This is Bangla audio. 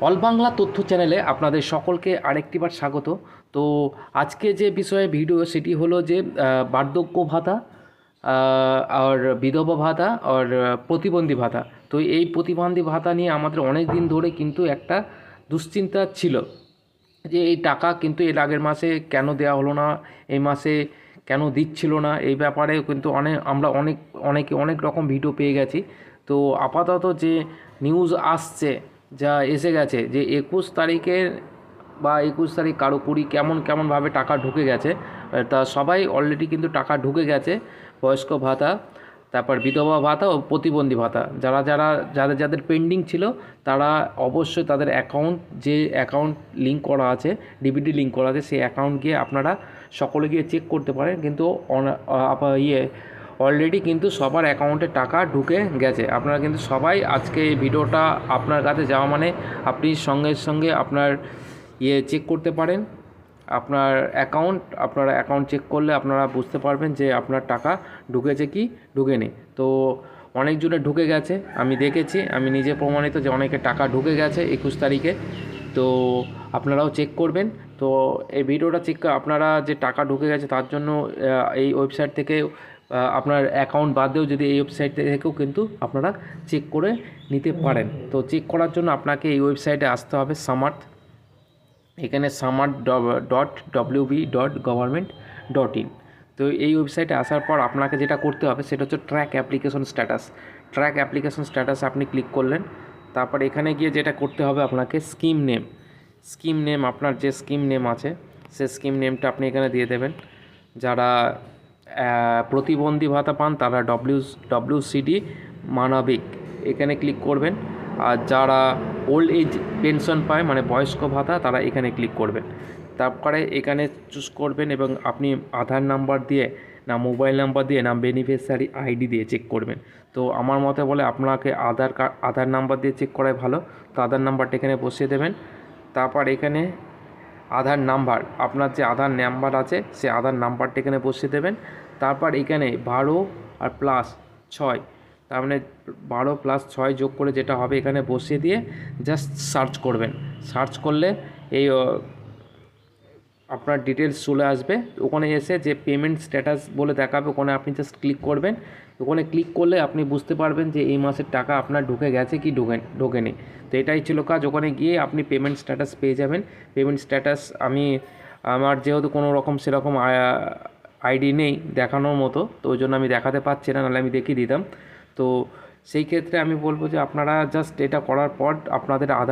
অল বাংলা তথ্য চ্যানেলে আপনাদের সকলকে আরেকটিবার স্বাগত। তো আজকে যে বিষয়ে ভিডিও সেটি হলো যে বার্ধক্য ভাতা আর বিধবা ভাতা আর প্রতিবন্ধী ভাতা। তো এই প্রতিবন্ধী ভাতা নিয়ে আমাদের অনেক দিন ধরে কিন্তু একটা দুশ্চিন্তা ছিল যে এই টাকা কিন্তু এর আগের মাসে কেন দেওয়া হলো না, এই মাসে কেন দিচ্ছিল না, এই ব্যাপারে কিন্তু আমরা অনেক রকম ভিডিও পেয়ে গেছি। তো আপাতত যে নিউজ আসছে, যা এসে গেছে যে 21 তারিখের বা 21 তারিখ কারো কুড়ি কেমনভাবে টাকা ঢুকে গেছে। তা সবাই অলরেডি কিন্তু টাকা ঢুকে গেছে। বয়স্ক ভাতা, তারপর বিধবা ভাতা ও প্রতিবন্ধী ভাতা, যাদের পেন্ডিং ছিল তারা অবশ্যই তাদের অ্যাকাউন্ট লিঙ্ক করা আছে, ডিবিটি লিঙ্ক করা আছে, সেই অ্যাকাউন্ট গিয়ে আপনারা সকলে গিয়ে চেক করতে পারেন। কিন্তু অলরেডি কিন্তু সবার অ্যাকাউন্টে টাকা ঢুকে গেছে। আপনারা কিন্তু সবাই আজকে এই ভিডিওটা আপনার কাছে যাওয়া মানে আপনি সঙ্গে সঙ্গে আপনার চেক করতে পারেন আপনারা অ্যাকাউন্ট চেক করলে আপনারা বুঝতে পারবেন যে আপনার টাকা ঢুকেছে কি ঢুকেনি। তো অনেকজনের ঢুকে গেছে, আমি দেখেছি, আমি নিজে প্রমাণিত যে অনেকের টাকা ঢুকে গেছে 21 তারিখে। তো আপনারাও চেক করবেন। তো এই ভিডিওটা চেক আপনারা যে টাকা ঢুকে গেছে তার জন্য এই ওয়েবসাইট থেকে আপনার অ্যাকাউন্ট বাদেও যদি এই ওয়েবসাইট থেকেও কিন্তু আপনারা চেক করে নিতে পারেন। তো চেক করার জন্য আপনাকে এই ওয়েবসাইটে আসতে হবে, সামার্থ। এখানে samart.wb.government.in। তো এই ওয়েবসাইটে আসার পর আপনাকে যেটা করতে হবে সেটা হচ্ছে ট্র্যাক অ্যাপ্লিকেশন স্ট্যাটাস আপনি ক্লিক করলেন। তারপর এখানে গিয়ে যেটা করতে হবে আপনাকে স্কিম নেম আপনার যে স্কিম নেম আছে সে স্কিম নেমটা আপনি এখানে দিয়ে দেবেন। যারা প্রতিবন্ধী ভাতা পান তারা ডব্লিউসিডি মানবিক এখানে ক্লিক করবেন। আর যারা ওল্ড এজ পেনশন পায় মানে বয়স্ক ভাতা তারা এখানে ক্লিক করবেন। তারপরে এখানে চুজ করবেন এবং আপনি আধার নাম্বার দিয়ে না মোবাইল নাম্বার দিয়ে না বেনিফিশিয়ারি আইডি দিয়ে চেক করবেন। তো আমার মতে বলে আপনাকে আধার নাম্বার দিয়ে চেক করাই ভালো। তো আধার নাম্বারটা এখানে বসিয়ে দেবেন। তারপর এখানে আধার নাম্বার, আপনার যে আধার নাম্বার আছে সে আধার নাম্বারটা এখানে বসিয়ে দেবেন। তারপর এখানে 12 আর +6, তার মানে 12 + 6 যোগ করে যেটা হবে এখানে বসিয়ে দিয়ে জাস্ট সার্চ করলে এই আপনার ডিটেলস চলে আসবে। ওখানে এসে যে পেমেন্ট স্ট্যাটাস বলে দেখাবে ওখানে আপনি জাস্ট ক্লিক করবেন। ওখানে ক্লিক করলে আপনি বুঝতে পারবেন যে এই মাসের টাকা আপনার ঢুকে গেছে কি ঢোকেনি। তো এটাই ছিল কাজ। ওখানে গিয়ে আপনি পেমেন্ট স্ট্যাটাস পেয়ে যাবেন। পেমেন্ট স্ট্যাটাস আমার যেহেতু কোনো রকম সেরকম আইডি নেই দেখানোর মতো, তো ওই জন্য আমি দেখাতে পারছি না, নাহলে আমি দেখিয়ে দিতাম। তো সেই ক্ষেত্রে আমি বলবো যে আপনারা জাস্ট এটা করার পর আপনাদের আধার